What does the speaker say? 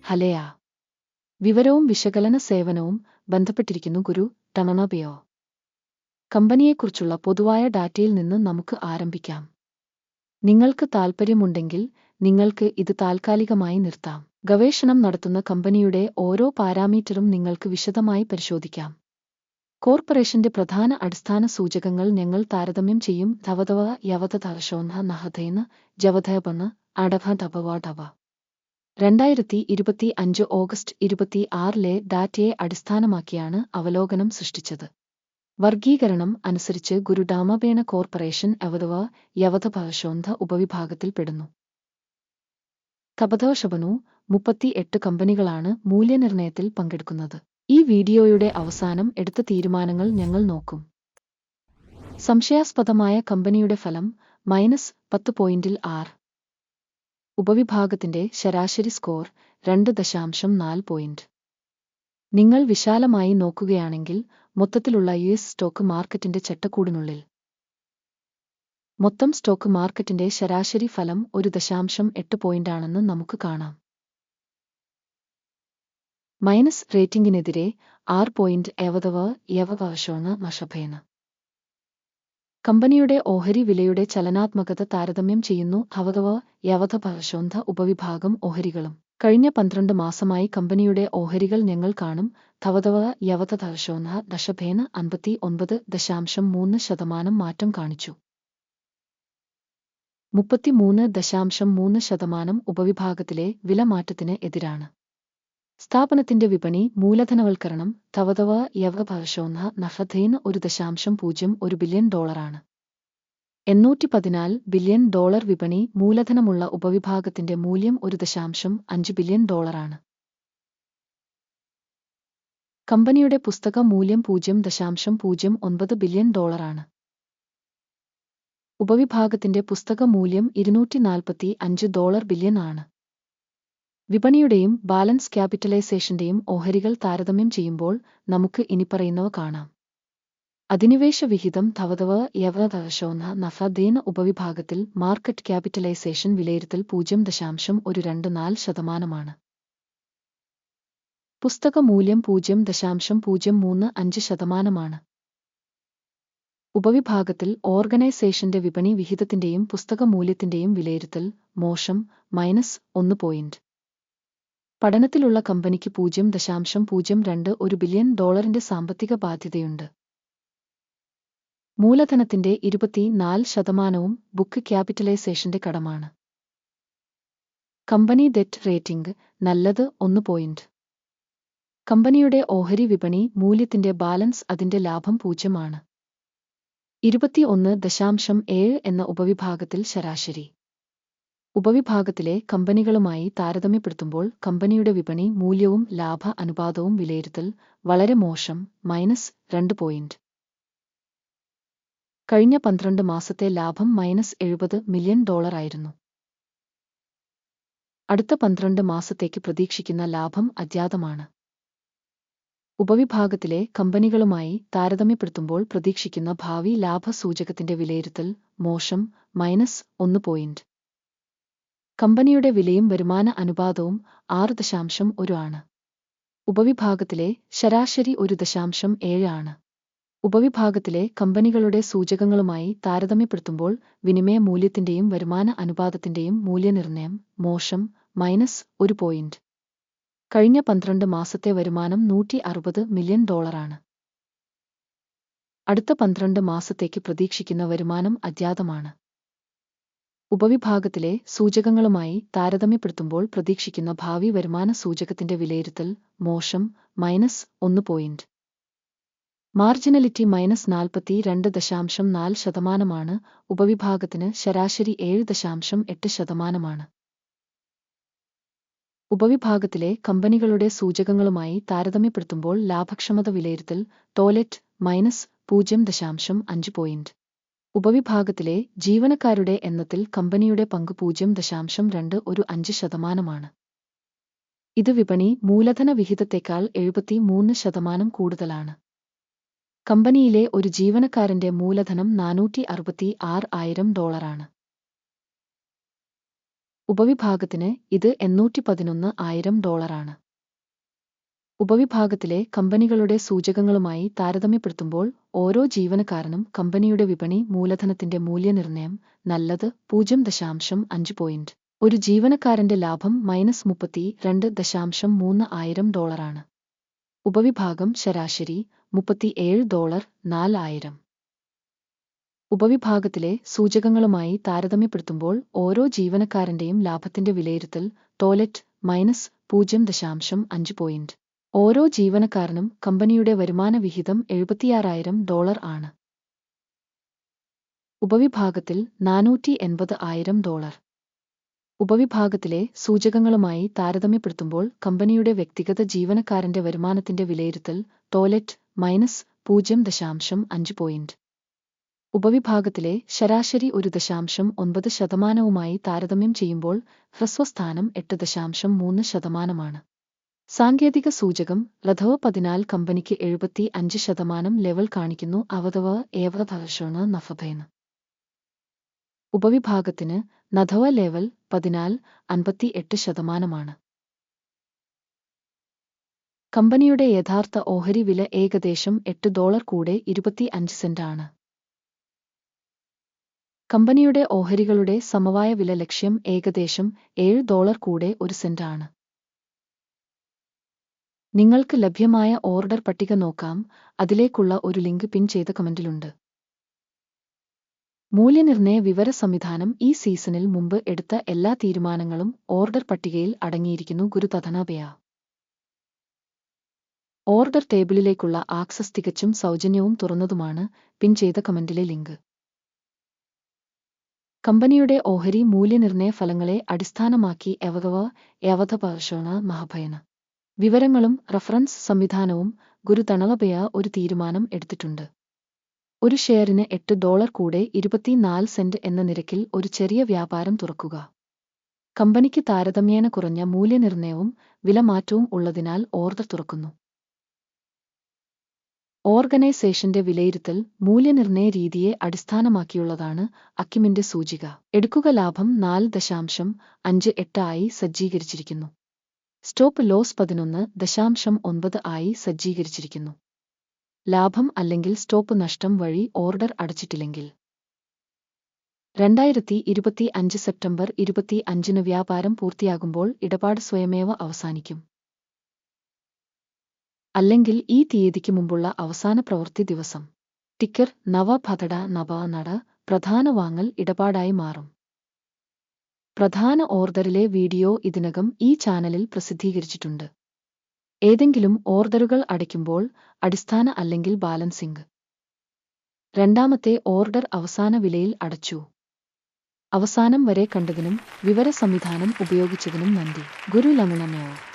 ഹലയ വിവരവും വിശകലന സേവനവും ബന്ധപ്പെട്ടിരിക്കുന്നു ഗുരു ടണനബയോ. കമ്പനിയെക്കുറിച്ചുള്ള പൊതുവായ ഡാറ്റയിൽ നിന്ന് നമുക്ക് ആരംഭിക്കാം. നിങ്ങൾക്ക് താൽപ്പര്യമുണ്ടെങ്കിൽ നിങ്ങൾക്ക് ഇത് താൽക്കാലികമായി നിർത്താം. ഗവേഷണം നടത്തുന്ന കമ്പനിയുടെ ഓരോ പാരാമീറ്ററും നിങ്ങൾക്ക് വിശദമായി പരിശോധിക്കാം. കോർപ്പറേഷന്റെ പ്രധാന അടിസ്ഥാന സൂചകങ്ങൾ ഞങ്ങൾ താരതമ്യം ചെയ്യും. ധവധവ യവധധർഷോൻഹ നഹധൈന് ജവധയപന് അടഭധപവാടവ. 2025 ഓഗസ്റ്റ് 26 ഡാറ്റയെ അടിസ്ഥാനമാക്കിയാണ് അവലോകനം സൃഷ്ടിച്ചത്. വർഗീകരണം അനുസരിച്ച് ഗുരുഡാമബേണ കോർപ്പറേഷൻ അവധവ യവധഭാഷോന്ധ ഉപവിഭാഗത്തിൽപ്പെടുന്നു. കപഥവശപനു 38 കമ്പനികളാണ് മൂല്യനിർണയത്തിൽ പങ്കെടുക്കുന്നത്. ഈ വീഡിയോയുടെ അവസാനം എടുത്ത തീരുമാനങ്ങൾ ഞങ്ങൾ നോക്കും. സംശയാസ്പദമായ കമ്പനിയുടെ ഫലം -10 പോയിന്റിൽ 6. ഉപവിഭാഗത്തിന്റെ ശരാശരി സ്കോർ 2.4 പോയിന്റ്. നിങ്ങൾ വിശാലമായി നോക്കുകയാണെങ്കിൽ മൊത്തത്തിലുള്ള US സ്റ്റോക്ക് മാർക്കറ്റിന്റെ ചട്ടക്കൂടിനുള്ളിൽ മൊത്തം സ്റ്റോക്ക് മാർക്കറ്റിന്റെ ശരാശരി ഫലം 1.8 പോയിന്റാണെന്ന് നമുക്ക് കാണാം. മൈനസ് റേറ്റിംഗിനെതിരെ 6 പോയിന്റ് യവധവശോണ മഷഭേന. കമ്പനിയുടെ ഓഹരി വിലയുടെ ചലനാത്മകത താരതമ്യം ചെയ്യുന്നു. ഹവധവ യവധഭാഷോന്ധ ഉപവിഭാഗം ഓഹരികളും. കഴിഞ്ഞ 12 മാസമായി കമ്പനിയുടെ ഓഹരികൾ ഞങ്ങൾ കാണും. ധവധവ യവധധർഷോന്ധ ദശഭേന 59.3% മാറ്റം കാണിച്ചു. 33.3% ഉപവിഭാഗത്തിലെ വില മാറ്റത്തിന് എതിരാണ്. സ്ഥാപനത്തിന്റെ വിപണി മൂലധനവൽക്കരണം ധവധവ യവധഭാഷോന്ധ നഹധൈന് $1.01 ബില്യൺ. 814 ബില്യൺ വിപണി മൂലധനമുള്ള ഉപവിഭാഗത്തിന്റെ മൂല്യം $1.5 ബില്യൺ. കമ്പനിയുടെ പുസ്തക മൂല്യം $0.09 ബില്യൺ. ഉപവിഭാഗത്തിന്റെ പുസ്തക മൂല്യം $245 ബില്യൺ ആണ്. വിപണിയുടെയും ബാലൻസ് ക്യാപിറ്റലൈസേഷന്റെയും ഓഹരികൾ താരതമ്യം ചെയ്യുമ്പോൾ നമുക്ക് ഇനിപ്പറയുന്നവ കാണാം. അധിനിവേശ വിഹിതം ധവധവ യവധർഷോന്ധ നഹധൈന് ഉപവിഭാഗത്തിൽ മാർക്കറ്റ് ക്യാപിറ്റലൈസേഷൻ വിലയിരുത്തൽ 0.124%. പുസ്തക മൂല്യം 0.035%. ഉപവിഭാഗത്തിൽ ഓർഗനൈസേഷന്റെ വിപണി വിഹിതത്തിന്റെയും പുസ്തക മൂല്യത്തിന്റെയും വിലയിരുത്തൽ മോശം -1 പോയിന്റ്. പഠനത്തിലുള്ള കമ്പനിക്ക് $0.02 ബില്യൺ സാമ്പത്തിക ബാധ്യതയുണ്ട്. മൂലധനത്തിന്റെ 24% ബുക്ക് ക്യാപിറ്റലൈസേഷന്റെ കടമാണ്. കമ്പനി ഡെറ്റ് റേറ്റിംഗ് നല്ലത് 1 പോയിന്റ്. കമ്പനിയുടെ ഓഹരി വിപണി മൂല്യത്തിന്റെ ബാലൻസ് അതിന്റെ ലാഭം 0 ആണ്. 21.7 എന്ന ഉപവിഭാഗത്തിൽ ശരാശരി. ഉപവിഭാഗത്തിലെ കമ്പനികളുമായി താരതമ്യപ്പെടുത്തുമ്പോൾ കമ്പനിയുടെ വിപണി മൂല്യവും ലാഭ അനുപാതവും വിലയിരുത്തൽ വളരെ മോശം -2 പോയിന്റ്. കഴിഞ്ഞ 12 മാസത്തെ ലാഭം -$70 മില്യൺ ആയിരുന്നു. അടുത്ത 12 മാസത്തേക്ക് പ്രതീക്ഷിക്കുന്ന ലാഭം അജ്ഞാതമാണ്. ഉപവിഭാഗത്തിലെ കമ്പനികളുമായി താരതമ്യപ്പെടുത്തുമ്പോൾ പ്രതീക്ഷിക്കുന്ന ഭാവി ലാഭ സൂചകത്തിന്റെ വിലയിരുത്തൽ മോശം -1 പോയിന്റ്. കമ്പനിയുടെ വിലയും വരുമാന അനുപാതവും 6.1 ആണ്. ഉപവിഭാഗത്തിലെ ശരാശരി 1.7 ആണ്. ഉപവിഭാഗത്തിലെ കമ്പനികളുടെ സൂചകങ്ങളുമായി താരതമ്യപ്പെടുത്തുമ്പോൾ വിനിമയ മൂല്യത്തിന്റെയും വരുമാന അനുപാതത്തിന്റെയും മൂല്യനിർണ്ണയം മോശം -1 പോയിന്റ്. കഴിഞ്ഞ 12 മാസത്തെ വരുമാനം $160 മില്യൺ ആണ്. അടുത്ത 12 മാസത്തേക്ക് പ്രതീക്ഷിക്കുന്ന വരുമാനം അജ്ഞാതമാണ്. ഉപവിഭാഗത്തിലെ സൂചകങ്ങളുമായി താരതമ്യപ്പെടുത്തുമ്പോൾ പ്രതീക്ഷിക്കുന്ന ഭാവി വരുമാന സൂചകത്തിന്റെ വിലയിരുത്തൽ മോശം -1 പോയിന്റ്. മാർജിനലിറ്റി -42.4%. ഉപവിഭാഗത്തിന് ശരാശരി 7.8%. ഉപവിഭാഗത്തിലെ കമ്പനികളുടെ സൂചകങ്ങളുമായി താരതമ്യപ്പെടുത്തുമ്പോൾ ലാഭക്ഷമത വിലയിരുത്തൽ ടോയ്ലറ്റ് -0.5 പോയിന്റ്. ഉപവിഭാഗത്തിലെ ജീവനക്കാരുടെ എണ്ണത്തിൽ കമ്പനിയുടെ പങ്ക് 0.25%. ഇത് വിപണി മൂലധന വിഹിതത്തേക്കാൾ 73% കൂടുതലാണ്. കമ്പനിയിലെ ഒരു ജീവനക്കാരന്റെ മൂലധനം $466,000 ആണ്. ഉപവിഭാഗത്തിന് ഇത് $811,000. ഉപവിഭാഗത്തിലെ കമ്പനികളുടെ സൂചകങ്ങളുമായി താരതമ്യപ്പെടുത്തുമ്പോൾ ഓരോ ജീവനക്കാരനും കമ്പനിയുടെ വിപണി മൂലധനത്തിന്റെ മൂല്യനിർണ്ണയം നല്ലത് 0.5 പോയിന്റ്. ഒരു ജീവനക്കാരന്റെ ലാഭം -$32.3 ഉപവിഭാഗം ശരാശരി $37.4. ഉപവിഭാഗത്തിലെ സൂചകങ്ങളുമായി താരതമ്യപ്പെടുത്തുമ്പോൾ ഓരോ ജീവനക്കാരന്റെയും ലാഭത്തിന്റെ വിലയിരുത്തൽ ടോയ്ലറ്റ് -0.5 പോയിന്റ്. ഓരോ ജീവനക്കാരനും കമ്പനിയുടെ വരുമാന വിഹിതം $76,000 ആണ്. ഉപവിഭാഗത്തിൽ $480,000. ഉപവിഭാഗത്തിലെ സൂചകങ്ങളുമായി താരതമ്യപ്പെടുത്തുമ്പോൾ കമ്പനിയുടെ വ്യക്തിഗത ജീവനക്കാരന്റെ വരുമാനത്തിന്റെ വിലയിരുത്തൽ ടോയ്ലറ്റ് -0.5 പോയിന്റ്. ഉപവിഭാഗത്തിലെ ശരാശരി 1.9%വുമായി താരതമ്യം ചെയ്യുമ്പോൾ ഹ്രസ്വസ്ഥാനം 8.3%. സാങ്കേതിക സൂചകം LTV14 കമ്പനിക്ക് 75% ലെവൽ കാണിക്കുന്നു. നഫഭേന് ഉപവിഭാഗത്തിന് LTV ലെവൽ 14 58%. കമ്പനിയുടെ യഥാർത്ഥ ഓഹരി വില ഏകദേശം $8 കൂടെ 25 സെന്റ് ആണ്. കമ്പനിയുടെ ഓഹരികളുടെ സമവായ വില ലക്ഷ്യം ഏകദേശം $7 കൂടെ 1 സെന്റ് ആണ്. നിങ്ങൾക്ക് ലഭ്യമായ ഓർഡർ പട്ടിക നോക്കാം. അതിലേക്കുള്ള ഒരു ലിങ്ക് പിൻ ചെയ്ത കമന്റിലുണ്ട്. മൂല്യനിർണ്ണയ വിവര സംവിധാനം ഈ സീസണിൽ മുമ്പ് എടുത്ത എല്ലാ തീരുമാനങ്ങളും ഓർഡർ പട്ടികയിൽ അടങ്ങിയിരിക്കുന്നു. ഗുരുതഥനാപയ ഓർഡർ ടേബിളിലേക്കുള്ള ആക്സസ് തികച്ചും സൗജന്യവും തുറന്നതുമാണ്. പിൻ ചെയ്ത കമന്റിലെ ലിങ്ക്. കമ്പനിയുടെ ഓഹരി മൂല്യനിർണ്ണയ ഫലങ്ങളെ അടിസ്ഥാനമാക്കി മഹഭയന വിവരങ്ങളും റഫറൻസ് സംവിധാനവും ഗുരുതണലഭയ ഒരു തീരുമാനം എടുത്തിട്ടുണ്ട്. ഒരു ഷെയറിന് $8 കൂടെ 24 സെന്റ് എന്ന നിരക്കിൽ ഒരു ചെറിയ വ്യാപാരം തുറക്കുക. കമ്പനിക്ക് താരതമ്യേന കുറഞ്ഞ മൂല്യനിർണ്ണയവും വിലമാറ്റവും ഉള്ളതിനാൽ ഓർഡർ തുറക്കുന്നു. ഓർഗനൈസേഷന്റെ വിലയിരുത്തൽ മൂല്യനിർണ്ണയ രീതിയെ അടിസ്ഥാനമാക്കിയുള്ളതാണ്. അക്കിമിന്റെ സൂചിക എടുക്കുക ലാഭം 4.58 ആയി സജ്ജീകരിച്ചിരിക്കുന്നു. സ്റ്റോപ്പ് ലോസ് 11.9 ആയി സജ്ജീകരിച്ചിരിക്കുന്നു. ലാഭം അല്ലെങ്കിൽ സ്റ്റോപ്പ് നഷ്ടം വഴി ഓർഡർ അടച്ചിട്ടില്ലെങ്കിൽ 2025 സെപ്റ്റംബർ 25 വ്യാപാരം പൂർത്തിയാകുമ്പോൾ ഇടപാട് സ്വയമേവ അവസാനിക്കും. അല്ലെങ്കിൽ ഈ തീയതിക്ക് മുമ്പുള്ള അവസാന പ്രവൃത്തി ദിവസം. ടിക്കർ നവ പ്രധാന വാങ്ങൽ ഇടപാടായി മാറും. പ്രധാന ഓർഡറിലെ വീഡിയോ ഇതിനകം ഈ ചാനലിൽ പ്രസിദ്ധീകരിച്ചിട്ടുണ്ട്. ഏതെങ്കിലും ഓർഡറുകൾ അടയ്ക്കുമ്പോൾ അടിസ്ഥാന അല്ലെങ്കിൽ ബാലൻസിംഗ്. രണ്ടാമത്തെ ഓർഡർ അവസാന വിലയിൽ അടച്ചു. അവസാനം വരെ കണ്ടതിനും വിവര സംവിധാനം ഉപയോഗിച്ചതിനും നന്ദി. ഗുരു ലമുണമേവ.